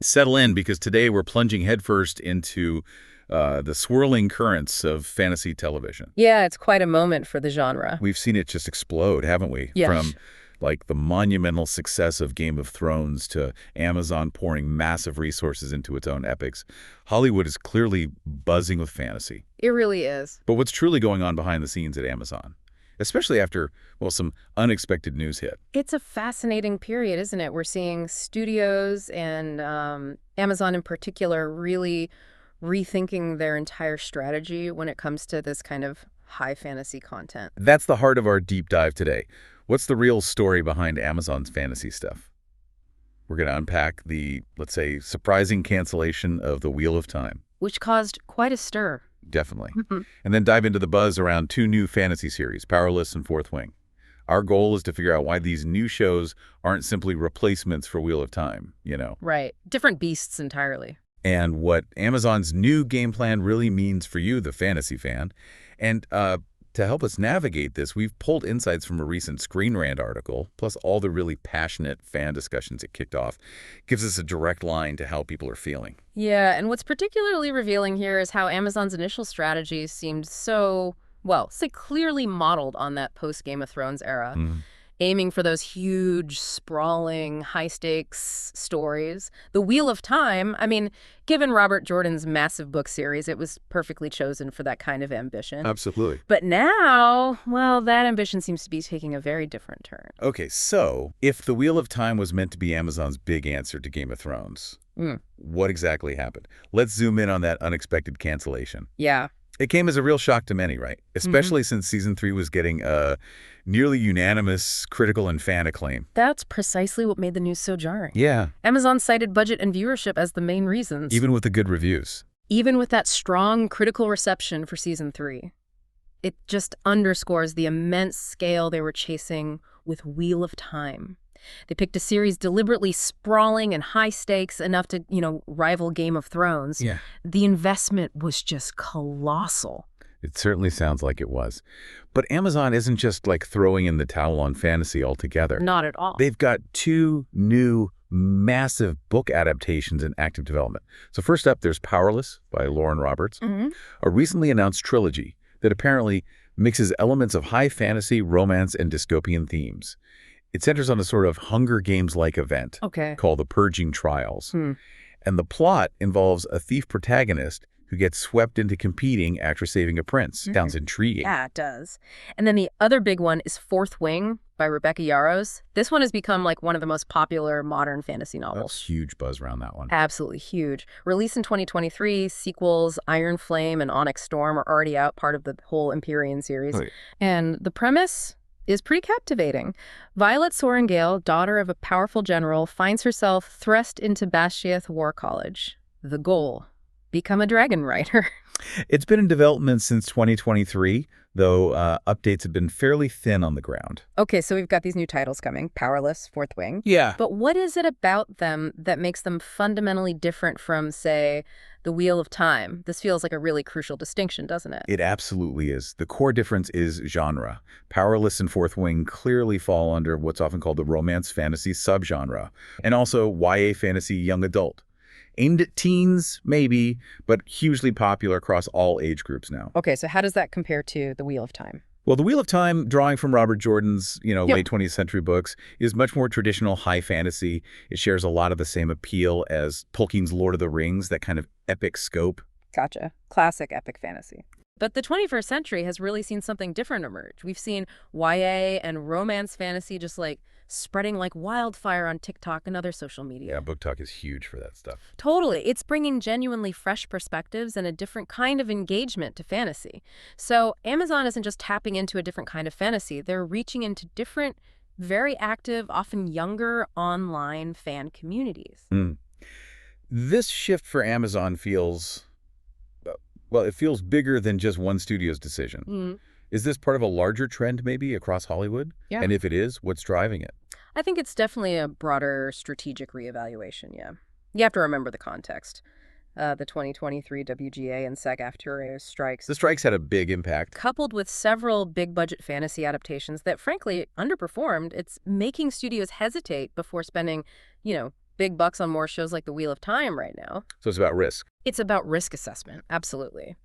Settle in, because today we're plunging headfirst into the swirling currents of fantasy television. Yeah, it's quite a moment for the genre. We've seen it just explode, haven't we? Yeah. From like the monumental success of Game of Thrones to Amazon pouring massive resources into its own epics. Hollywood is clearly buzzing with fantasy. It really is. But what's truly going on behind the scenes at Amazon? Especially after, well, some unexpected news hit. It's a fascinating period, isn't it? We're seeing studios and Amazon in particular really rethinking their entire strategy when it comes to this kind of high fantasy content. That's the heart of our deep dive today. What's the real story behind Amazon's fantasy stuff? We're going to unpack the, let's say, surprising cancellation of The Wheel of Time. Which caused quite a stir. Definitely. And then dive into the buzz around two new fantasy series, Powerless and Fourth Wing. Our goal is to figure out why these new shows aren't simply replacements for Wheel of Time, you know. Right. Different beasts entirely. And what Amazon's new game plan really means for you, the fantasy fan. And to help us navigate this, we've pulled insights from a recent Screen Rant article, plus all the really passionate fan discussions it kicked off. Gives us a direct line to how people are feeling. Yeah, and what's particularly revealing here is how Amazon's initial strategy seemed so, well, say clearly modeled on that post-Game of Thrones era. Aiming for those huge, sprawling, high-stakes stories. The Wheel of Time, I mean, given Robert Jordan's massive book series, it was perfectly chosen for that kind of ambition. Absolutely. But now, well, that ambition seems to be taking a very different turn. Okay, so if The Wheel of Time was meant to be Amazon's big answer to Game of Thrones, what exactly happened? Let's zoom in on that unexpected cancellation. Yeah. It came as a real shock to many, right? Especially since season 3 was getting nearly unanimous critical and fan acclaim. That's precisely what made the news so jarring. Yeah. Amazon cited budget and viewership as the main reasons. Even with the good reviews. Even with that strong critical reception for season 3. It just underscores the immense scale they were chasing with Wheel of Time. They picked a series deliberately sprawling and high stakes enough to, rival Game of Thrones. Yeah. The investment was just colossal. It certainly sounds like it was. But Amazon isn't just like throwing in the towel on fantasy altogether. Not at all. They've got two new massive book adaptations in active development. So first up, there's Powerless by Lauren Roberts, a recently announced trilogy that apparently mixes elements of high fantasy, romance, and dystopian themes. It centers on a sort of Hunger Games-like event called the Purging Trials. And the plot involves a thief protagonist who gets swept into competing after saving a prince. Sounds intriguing. Yeah, it does. And then the other big one is Fourth Wing by Rebecca Yarros. This one has become like one of the most popular modern fantasy novels. Huge buzz around that one. Absolutely huge. Released in 2023, sequels Iron Flame and Onyx Storm are already out, part of the whole Empyrean series. And the premise is pretty captivating. Violet Sorrengail, daughter of a powerful general, finds herself thrust into Bashiath War College. The goal, become a dragon rider. It's been in development since 2023, though updates have been fairly thin on the ground. Okay, so we've got these new titles coming, Powerless, Fourth Wing. Yeah. But what is it about them that makes them fundamentally different from, say, The Wheel of Time? This feels like a really crucial distinction, doesn't it? It absolutely is. The core difference is genre. Powerless and Fourth Wing clearly fall under what's often called the romance fantasy subgenre, and also YA fantasy young adult. Aimed at teens, maybe, but hugely popular across all age groups now. Okay, so how does that compare to The Wheel of Time? Well, The Wheel of Time, drawing from Robert Jordan's, late 20th century books, is much more traditional high fantasy. It shares a lot of the same appeal as Tolkien's Lord of the Rings, that kind of epic scope. Gotcha. Classic epic fantasy. But the 21st century has really seen something different emerge. We've seen YA and romance fantasy just like spreading like wildfire on TikTok and other social media. Yeah, BookTok is huge for that stuff. Totally. It's bringing genuinely fresh perspectives and a different kind of engagement to fantasy. So Amazon isn't just tapping into a different kind of fantasy. They're reaching into different, very active, often younger online fan communities. This shift for Amazon feels, well, it feels bigger than just one studio's decision. Is this part of a larger trend maybe across Hollywood? Yeah. And if it is, what's driving it? I think it's definitely a broader strategic reevaluation, yeah. You have to remember the context. The 2023 WGA and SAG-AFTRA strikes. The strikes had a big impact. Coupled with several big-budget fantasy adaptations that, frankly, underperformed, it's making studios hesitate before spending, big bucks on more shows like The Wheel of Time right now. So it's about risk. It's about risk assessment, absolutely.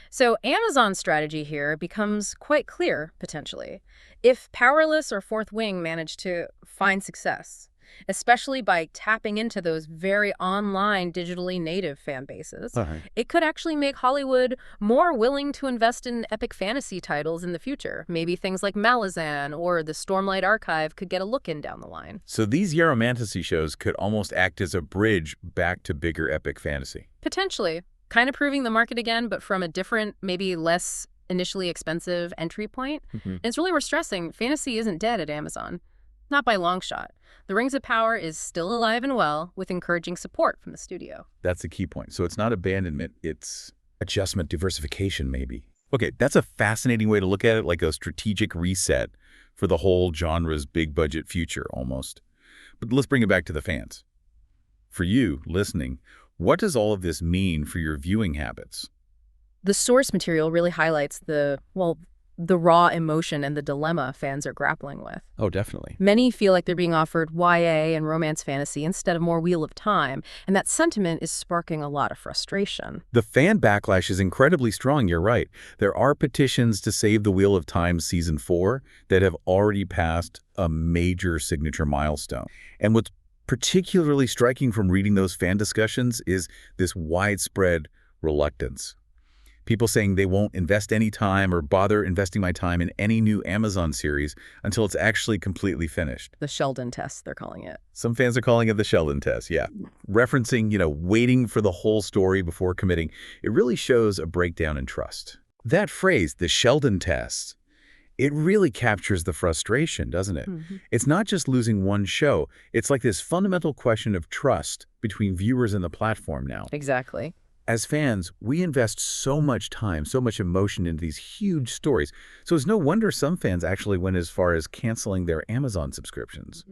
So Amazon's strategy here becomes quite clear, potentially. If Powerless or Fourth Wing manage to find success, especially by tapping into those very online, digitally native fan bases, it could actually make Hollywood more willing to invest in epic fantasy titles in the future. Maybe things like Malazan or the Stormlight Archive could get a look in down the line. So these Yaromantasy shows could almost act as a bridge back to bigger epic fantasy. Potentially. Kind of proving the market again, but from a different, maybe less initially expensive entry point. And it's really worth stressing, fantasy isn't dead at Amazon. Not by a long shot. The Rings of Power is still alive and well, with encouraging support from the studio. That's the key point. So it's not abandonment, it's adjustment, diversification, maybe. Okay, that's a fascinating way to look at it, like a strategic reset for the whole genre's big-budget future, almost. But let's bring it back to the fans. For you, listening, what does all of this mean for your viewing habits? The source material really highlights the raw emotion and the dilemma fans are grappling with. Oh, definitely. Many feel like they're being offered YA and romance fantasy instead of more Wheel of Time, and that sentiment is sparking a lot of frustration. The fan backlash is incredibly strong, you're right. There are petitions to save the Wheel of Time Season 4 that have already passed a major signature milestone. And what's particularly striking from reading those fan discussions is this widespread reluctance. People saying they won't invest any time or bother investing my time in any new Amazon series until it's actually completely finished. The Sheldon test, they're calling it. Some fans are calling it the Sheldon test, yeah. Referencing, waiting for the whole story before committing. It really shows a breakdown in trust. That phrase, the Sheldon test, it really captures the frustration, doesn't it? It's not just losing one show. It's like this fundamental question of trust between viewers and the platform now. Exactly. As fans, we invest so much time, so much emotion into these huge stories. So it's no wonder some fans actually went as far as canceling their Amazon subscriptions.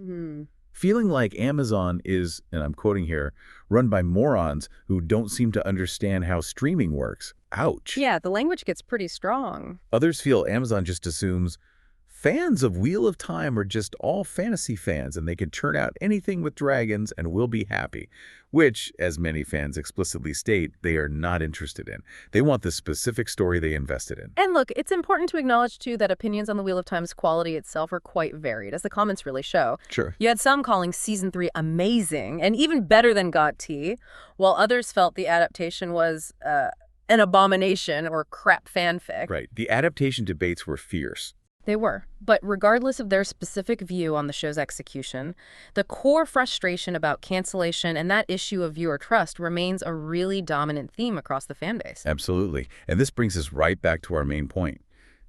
Feeling like Amazon is, and I'm quoting here, run by morons who don't seem to understand how streaming works. Ouch. Yeah, the language gets pretty strong. Others feel Amazon just assumes fans of Wheel of Time are just all fantasy fans and they can turn out anything with dragons and will be happy, which, as many fans explicitly state, they are not interested in. They want the specific story they invested in. And look, it's important to acknowledge, too, that opinions on the Wheel of Time's quality itself are quite varied, as the comments really show. Sure. You had some calling Season 3 amazing and even better than Got Tea, while others felt the adaptation was an abomination or crap fanfic. Right. The adaptation debates were fierce. They were. But regardless of their specific view on the show's execution, the core frustration about cancellation and that issue of viewer trust remains a really dominant theme across the fan base. Absolutely. And this brings us right back to our main point.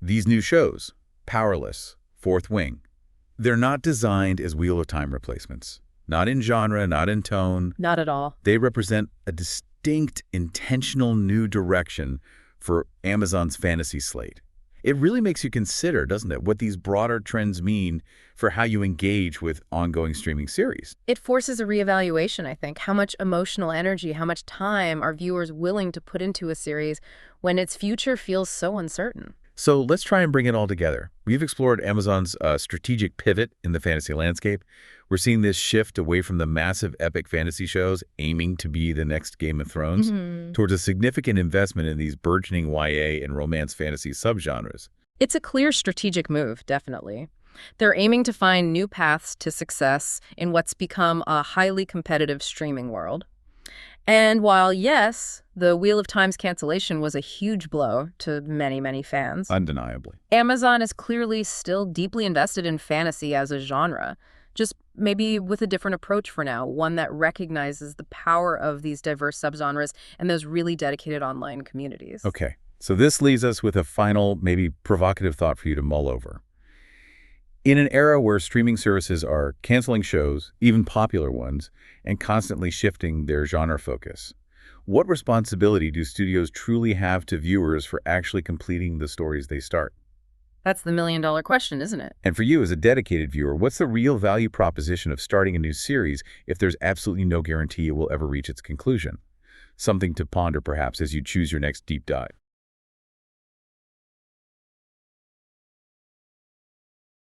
These new shows, Powerless, Fourth Wing, they're not designed as Wheel of Time replacements. Not in genre, not in tone. Not at all. They represent a distinct, intentional new direction for Amazon's fantasy slate. It really makes you consider, doesn't it, what these broader trends mean for how you engage with ongoing streaming series. It forces a reevaluation, I think. How much emotional energy, how much time are viewers willing to put into a series when its future feels so uncertain? So let's try and bring it all together. We've explored Amazon's strategic pivot in the fantasy landscape. We're seeing this shift away from the massive epic fantasy shows aiming to be the next Game of Thrones towards a significant investment in these burgeoning YA and romance fantasy subgenres. It's a clear strategic move, definitely. They're aiming to find new paths to success in what's become a highly competitive streaming world. And while, yes, the Wheel of Time's cancellation was a huge blow to many, many fans, Undeniably. Amazon is clearly still deeply invested in fantasy as a genre, just maybe with a different approach for now, one that recognizes the power of these diverse subgenres and those really dedicated online communities. Okay, so this leaves us with a final, maybe provocative thought for you to mull over. In an era where streaming services are canceling shows, even popular ones, and constantly shifting their genre focus, what responsibility do studios truly have to viewers for actually completing the stories they start? That's the million-dollar question, isn't it? And for you as a dedicated viewer, what's the real value proposition of starting a new series if there's absolutely no guarantee it will ever reach its conclusion? Something to ponder perhaps as you choose your next deep dive.